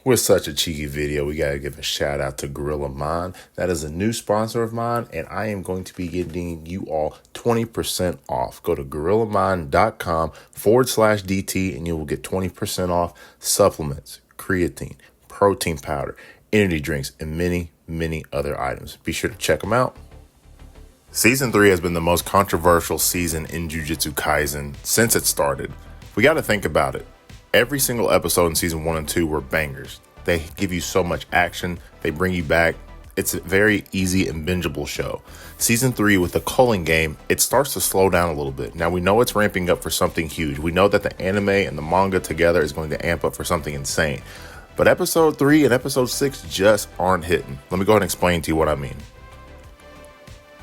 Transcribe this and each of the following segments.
With such a cheeky video, we got to give a shout out to Gorilla Mind. That is a new sponsor of mine, and I am going to be getting you all 20% off. Go to gorillamind.com/DT and you will get 20% off supplements, creatine, protein powder, energy drinks, and many, many other items. Be sure to check them out. Season 3 has been the most controversial season in Jujutsu Kaisen since it started. We got to think about it. Every single episode in season 1 and 2 were bangers. They give you so much action. They bring you back. It's a very easy and bingeable show. Season 3 with the Culling Game, it starts to slow down a little bit. Now we know it's ramping up for something huge. We know that the anime and the manga together is going to amp up for something insane. But episode 3 and episode 6 just aren't hitting. Let me go ahead and explain to you what I mean.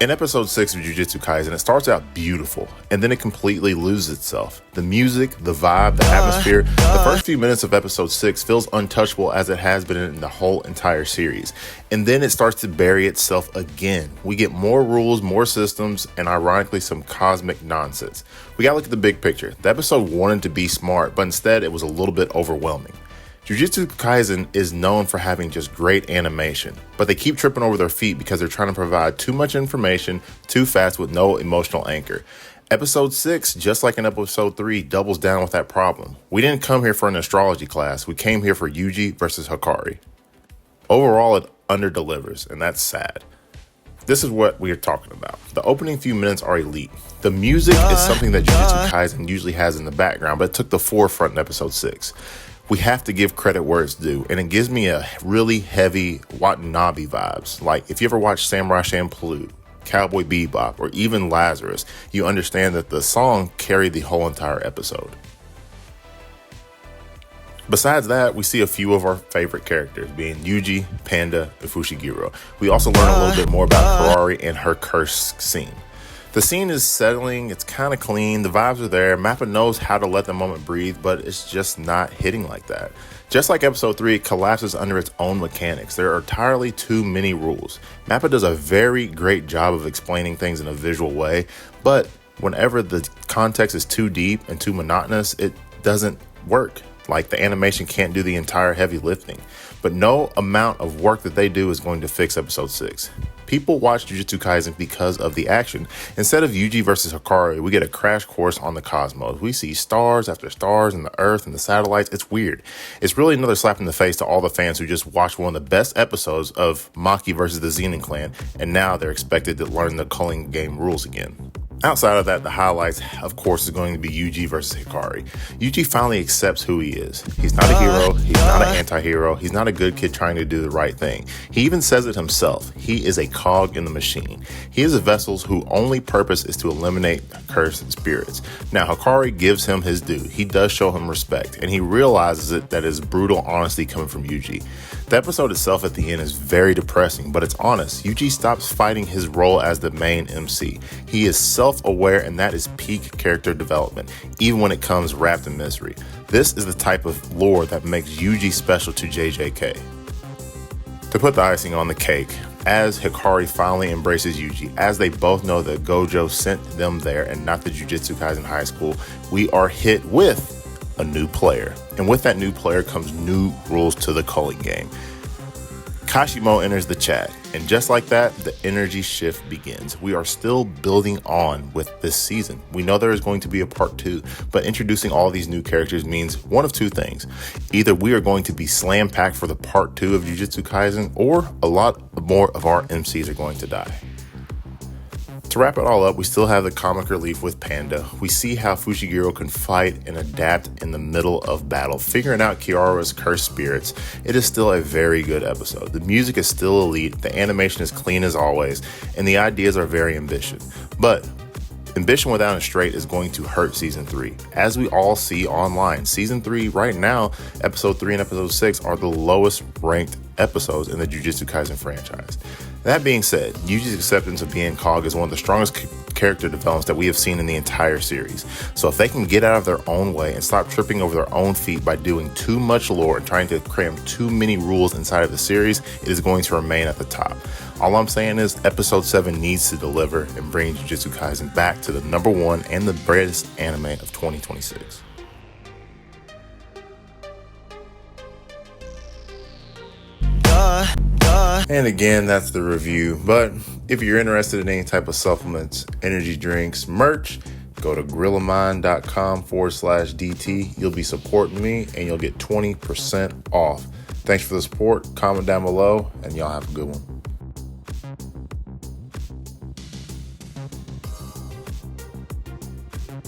In episode 6 of Jujutsu Kaisen, it starts out beautiful, and then it completely loses itself. The music, the vibe, the atmosphere, the first few minutes of episode 6 feels untouchable as it has been in the whole entire series. And then it starts to bury itself again. We get more rules, more systems, and ironically some cosmic nonsense. We gotta look at the big picture. The episode wanted to be smart, but instead it was a little bit overwhelming. Jujutsu Kaisen is known for having just great animation, but they keep tripping over their feet because they're trying to provide too much information too fast with no emotional anchor. Episode 6, just like in episode 3, doubles down with that problem. We didn't come here for an astrology class, we came here for Yuji versus Hakari. Overall, it underdelivers, and that's sad. This is what we are talking about. The opening few minutes are elite. The music is something that Jujutsu Kaisen usually has in the background, but it took the forefront in episode 6. We have to give credit where it's due, and it gives me a really heavy Watanabe vibes. Like if you ever watched Samurai Champloo, Cowboy Bebop, or even Lazarus, you understand that the song carried the whole entire episode. Besides that, we see a few of our favorite characters, being Yuji, Panda, and Fushiguro. We also learn a little bit more about Harari and her curse scene. The scene is settling, it's kind of clean, the vibes are there, Mappa knows how to let the moment breathe, but it's just not hitting like that. Just like episode 3, it collapses under its own mechanics. There are entirely too many rules. Mappa does a very great job of explaining things in a visual way, but whenever the context is too deep and too monotonous, it doesn't work. Like the animation can't do the entire heavy lifting. But no amount of work that they do is going to fix episode 6. People watch Jujutsu Kaisen because of the action. Instead of Yuji versus Hakari, we get a crash course on the cosmos. We see stars after stars and the earth and the satellites. It's weird. It's really another slap in the face to all the fans who just watched one of the best episodes of Maki versus the Zenin clan, and now they're expected to learn the Culling Game rules again. Outside of that, the highlights, of course, is going to be Yuji versus Hakari. Yuji finally accepts who he is. He's not a hero. He's not an anti-hero. He's not a good kid trying to do the right thing. He even says it himself. He is a cog in the machine. He is a vessel whose only purpose is to eliminate cursed spirits. Now, Hakari gives him his due. He does show him respect, and he realizes it that is brutal honesty coming from Yuji. The episode itself at the end is very depressing, but it's honest. Yuji stops fighting his role as the main MC. He is self-aware, and that is peak character development, even when it comes wrapped in misery. This is the type of lore that makes Yuji special to JJK. To put the icing on the cake, as Hakari finally embraces Yuji, as they both know that Gojo sent them there and not the Jujutsu Kaisen High School, we are hit with a new player. And with that new player comes new rules to the Culling Game. Kashimo enters the chat, and just like that, the energy shift begins. We are still building on with this season. We know there is going to be a part 2, but introducing all these new characters means one of two things. Either we are going to be slam-packed for the part 2 of Jujutsu Kaisen, or a lot more of our MCs are going to die. To wrap it all up, we still have the comic relief with Panda. We see how Fushiguro can fight and adapt in the middle of battle, figuring out Kiara's cursed spirits. It is still a very good episode. The music is still elite, the animation is clean as always, and the ideas are very ambitious. But ambition without a straight is going to hurt season 3. As we all see online, season 3 right now, episode 3 and episode 6 are the lowest ranked episodes in the Jujutsu Kaisen franchise. That being said, Yuji's acceptance of being Cog is one of the strongest character developments that we have seen in the entire series. So if they can get out of their own way and stop tripping over their own feet by doing too much lore and trying to cram too many rules inside of the series, it is going to remain at the top. All I'm saying is episode 7 needs to deliver and bring Jujutsu Kaisen back to the #1 and the greatest anime of 2026. And again, that's the review. But if you're interested in any type of supplements, energy drinks, merch, go to grillamine.com/DT. You'll be supporting me and you'll get 20% off. Thanks for the support. Comment down below and y'all have a good one.